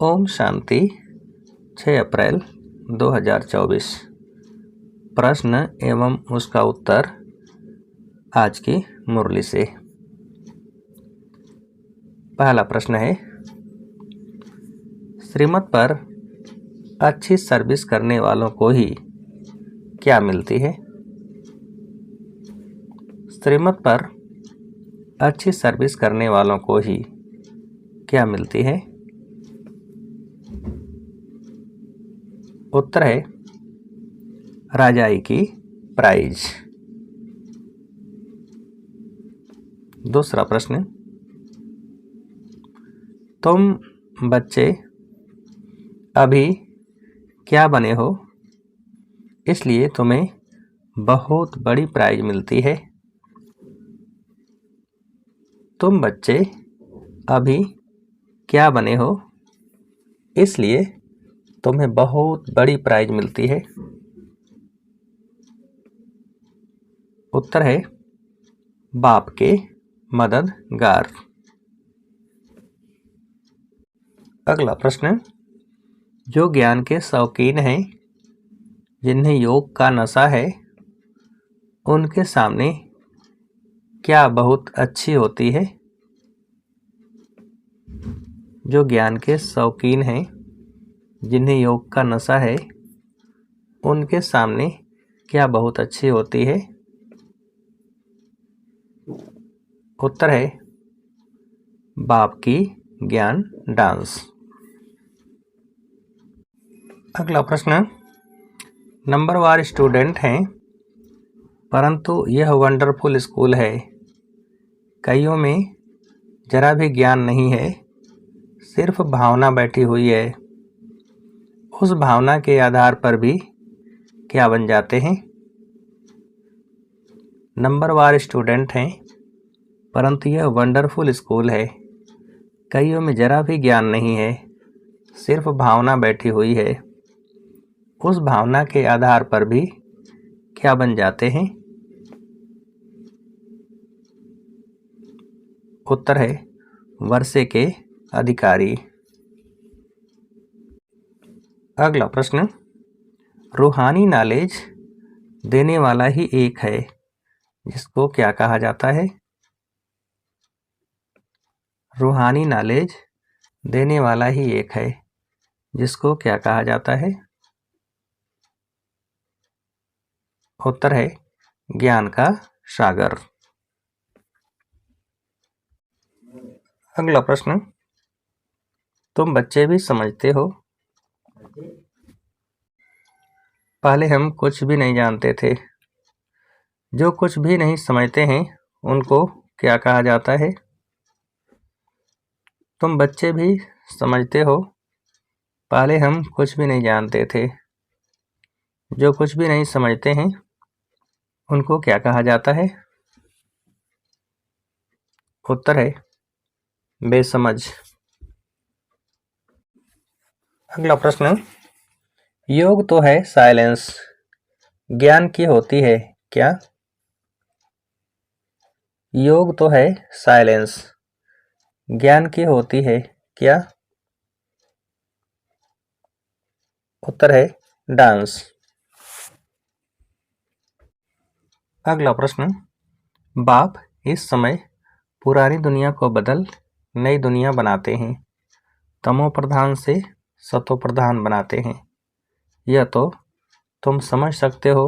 ओम शांति। 6 अप्रैल 2024। प्रश्न एवं उसका उत्तर आज की मुरली से। पहला प्रश्न है, श्रीमत पर अच्छी सर्विस करने वालों को ही क्या मिलती है? श्रीमत पर अच्छी सर्विस करने वालों को ही क्या मिलती है? उत्तर है राजाई की प्राइज। दूसरा प्रश्न, तुम बच्चे अभी क्या बने हो, इसलिए तुम्हें बहुत बड़ी प्राइज मिलती है। तुम बच्चे अभी क्या बने हो, इसलिए तुम्हें बहुत बड़ी प्राइज मिलती है। उत्तर है बाप के मददगार। अगला प्रश्न, जो ज्ञान के शौकीन हैं, जिन्हें योग का नशा है, उनके सामने क्या बहुत अच्छी होती है? जो ज्ञान के शौकीन हैं, जिन्हें योग का नशा है, उनके सामने क्या बहुत अच्छी होती है? उत्तर है बाप की ज्ञान डांस। अगला प्रश्न, नंबरवार स्टूडेंट हैं, परंतु यह वंडरफुल स्कूल है। कईयों में जरा भी ज्ञान नहीं है, सिर्फ भावना बैठी हुई है। उस भावना के आधार पर भी क्या बन जाते हैं? नंबरवार स्टूडेंट हैं, परंतु यह वंडरफुल स्कूल है। कईयों में जरा भी ज्ञान नहीं है, सिर्फ भावना बैठी हुई है। उस भावना के आधार पर भी क्या बन जाते हैं? उत्तर है वर्षे के अधिकारी। अगला प्रश्न, रूहानी नॉलेज देने वाला ही एक है, जिसको क्या कहा जाता है? रूहानी नॉलेज देने वाला ही एक है, जिसको क्या कहा जाता है? उत्तर है ज्ञान का सागर। अगला प्रश्न, तुम बच्चे भी समझते हो, पहले हम कुछ भी नहीं जानते थे। जो कुछ भी नहीं समझते हैं, उनको क्या कहा जाता है? तुम बच्चे भी समझते हो, पहले हम कुछ भी नहीं जानते थे। जो कुछ भी नहीं समझते हैं, उनको क्या कहा जाता है? उत्तर है बेसमझ। अगला प्रश्न, योग तो है साइलेंस, ज्ञान की होती है क्या? योग तो है साइलेंस, ज्ञान की होती है क्या? उत्तर है डांस। अगला प्रश्न, बाप इस समय पुरानी दुनिया को बदल नई दुनिया बनाते हैं, तमो प्रधान से सतो प्रधान बनाते हैं। यह तो तुम समझ सकते हो,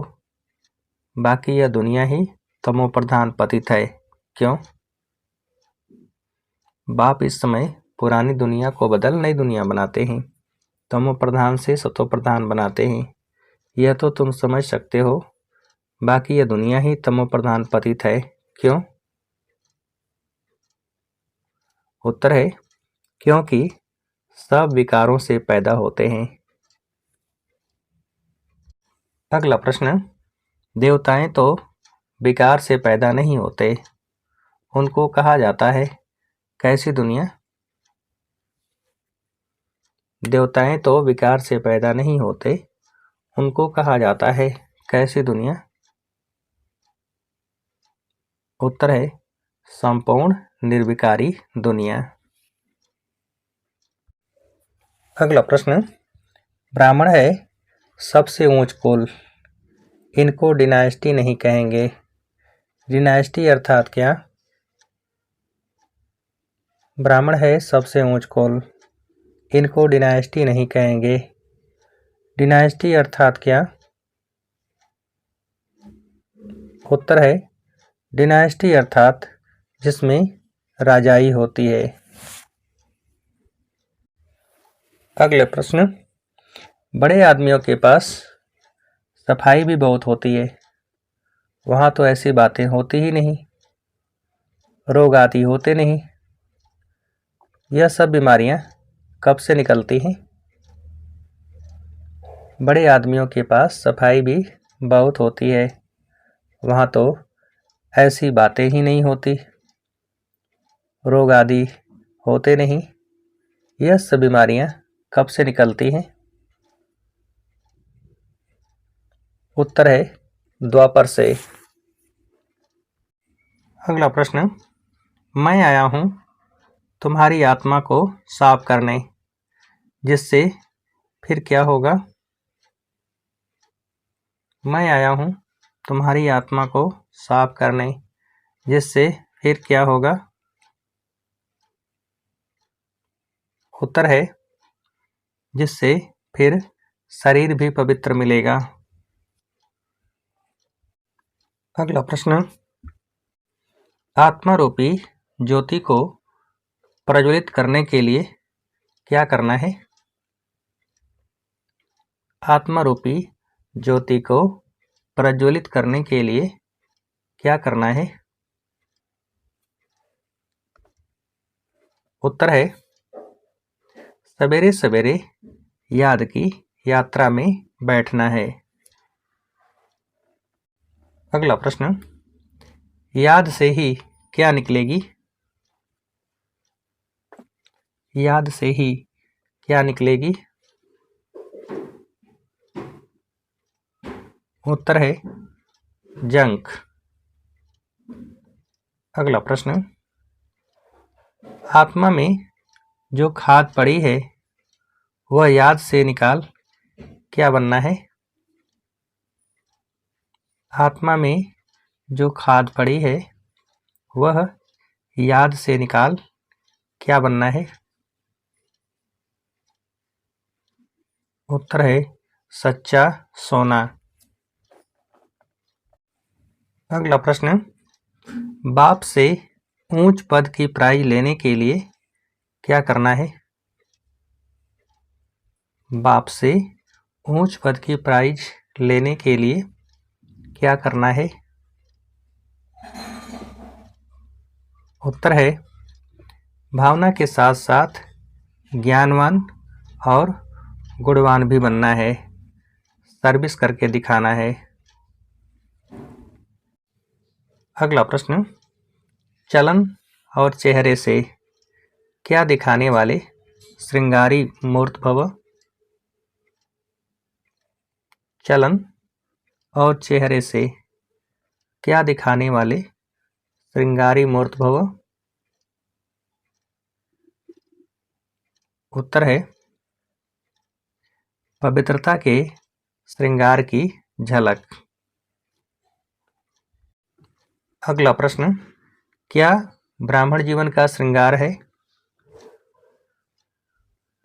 बाकी यह दुनिया ही तमो प्रधान पतित है। क्यों? बाप इस समय पुरानी दुनिया को बदल नई दुनिया बनाते हैं, तमो प्रधान से सतो प्रधान बनाते हैं। यह तो तुम समझ सकते हो, बाकी यह दुनिया ही तमो प्रधान पतित है। क्यों? उत्तर है क्योंकि सब विकारों से पैदा होते हैं। अगला प्रश्न, देवताएं तो विकार से पैदा नहीं होते, उनको कहा जाता है कैसी दुनिया? देवताएं तो विकार से पैदा नहीं होते, उनको कहा जाता है कैसी दुनिया? उत्तर है संपूर्ण निर्विकारी दुनिया। अगला प्रश्न, ब्राह्मण है सबसे ऊंच कुल, इनको डिनास्टी नहीं कहेंगे। डिनास्टी अर्थात क्या? ब्राह्मण है सबसे ऊंच कुल, इनको डिनास्टी नहीं कहेंगे। डिनास्टी अर्थात क्या? उत्तर है डिनास्टी अर्थात जिसमें राजाई होती है। अगले प्रश्न, बड़े आदमियों के पास सफाई भी बहुत होती है, वहाँ तो ऐसी बातें होती ही नहीं, रोग आदि होते नहीं, यह सब बीमारियाँ कब से निकलती हैं? बड़े आदमियों के पास सफाई भी बहुत होती है, वहाँ तो ऐसी बातें ही नहीं होती, रोग आदि होते नहीं, यह सब बीमारियाँ कब से निकलती हैं? उत्तर है द्वापर से। अगला प्रश्न, मैं आया हूँ तुम्हारी आत्मा को साफ करने, जिससे फिर क्या होगा? मैं आया हूँ तुम्हारी आत्मा को साफ करने, जिससे फिर क्या होगा? उत्तर है जिससे फिर शरीर भी पवित्र मिलेगा। अगला प्रश्न, आत्मा रूपी ज्योति को प्रज्वलित करने के लिए क्या करना है? आत्मा रूपी ज्योति को प्रज्वलित करने के लिए क्या करना है? उत्तर है सवेरे सवेरे याद की यात्रा में बैठना है। अगला प्रश्न, याद से ही क्या निकलेगी? याद से ही क्या निकलेगी? उत्तर है जंक। अगला प्रश्न, आत्मा में जो खाद पड़ी है वह याद से निकाल क्या बनना है? आत्मा में जो खाद पड़ी है वह याद से निकाल क्या बनना है? उत्तर है सच्चा सोना। अगला प्रश्न, बाप से ऊंच पद की प्राइज लेने के लिए क्या करना है? बाप से ऊंच पद की प्राइज लेने के लिए क्या करना है? उत्तर है भावना के साथ साथ ज्ञानवान और गुणवान भी बनना है, सर्विस करके दिखाना है। अगला प्रश्न, चलन और चेहरे से क्या दिखाने वाले श्रृंगारी मूर्त भव? चलन और चेहरे से क्या दिखाने वाले श्रृंगारी मूर्त भव? उत्तर है पवित्रता के श्रृंगार की झलक। अगला प्रश्न, क्या ब्राह्मण जीवन का श्रृंगार है?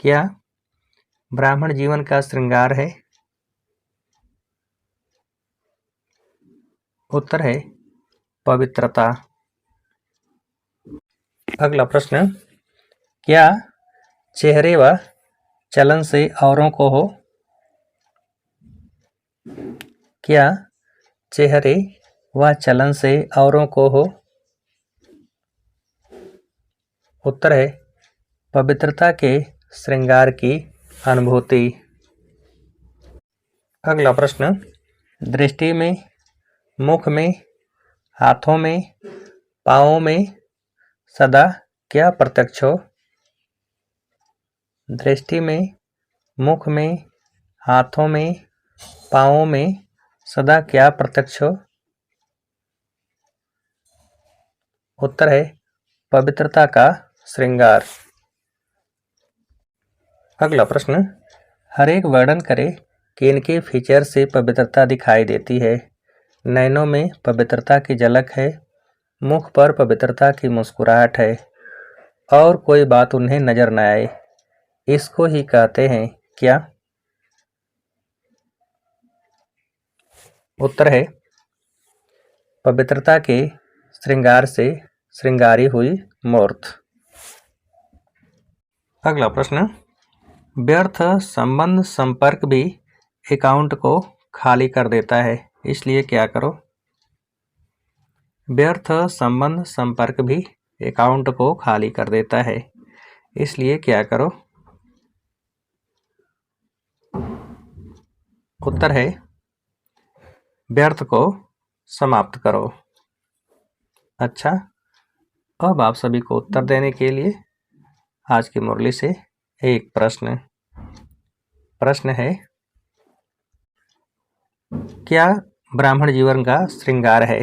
क्या ब्राह्मण जीवन का श्रृंगार है? उत्तर है पवित्रता। अगला प्रश्न, क्या चेहरे व चलन से औरों को हो? क्या चेहरे व चलन से औरों को हो? उत्तर है पवित्रता के श्रृंगार की अनुभूति। अगला प्रश्न, दृष्टि में, मुख में, हाथों में, पाँवों में सदा क्या प्रत्यक्ष हो? दृष्टि में, मुख में, हाथों में, पाँवों में सदा क्या प्रत्यक्ष हो? उत्तर है पवित्रता का श्रृंगार। अगला प्रश्न, हर एक वर्णन करे कि इनके फीचर से पवित्रता दिखाई देती है। नैनों में पवित्रता की झलक है, मुख पर पवित्रता की मुस्कुराहट है और कोई बात उन्हें नजर न आए। इसको ही कहते हैं क्या? उत्तर है पवित्रता के श्रृंगार से श्रृंगारी हुई मूर्त। अगला प्रश्न, व्यर्थ संबंध संपर्क भी अकाउंट को खाली कर देता है, इसलिए क्या करो? व्यर्थ संबंध संपर्क भी अकाउंट को खाली कर देता है, इसलिए क्या करो? उत्तर है व्यर्थ को समाप्त करो। अच्छा, अब आप सभी को उत्तर देने के लिए आज की मुरली से एक प्रश्न है, क्या ब्राह्मण जीवन का श्रृंगार है?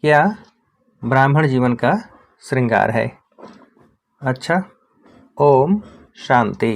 क्या ब्राह्मण जीवन का श्रृंगार है? अच्छा, ओम शांति।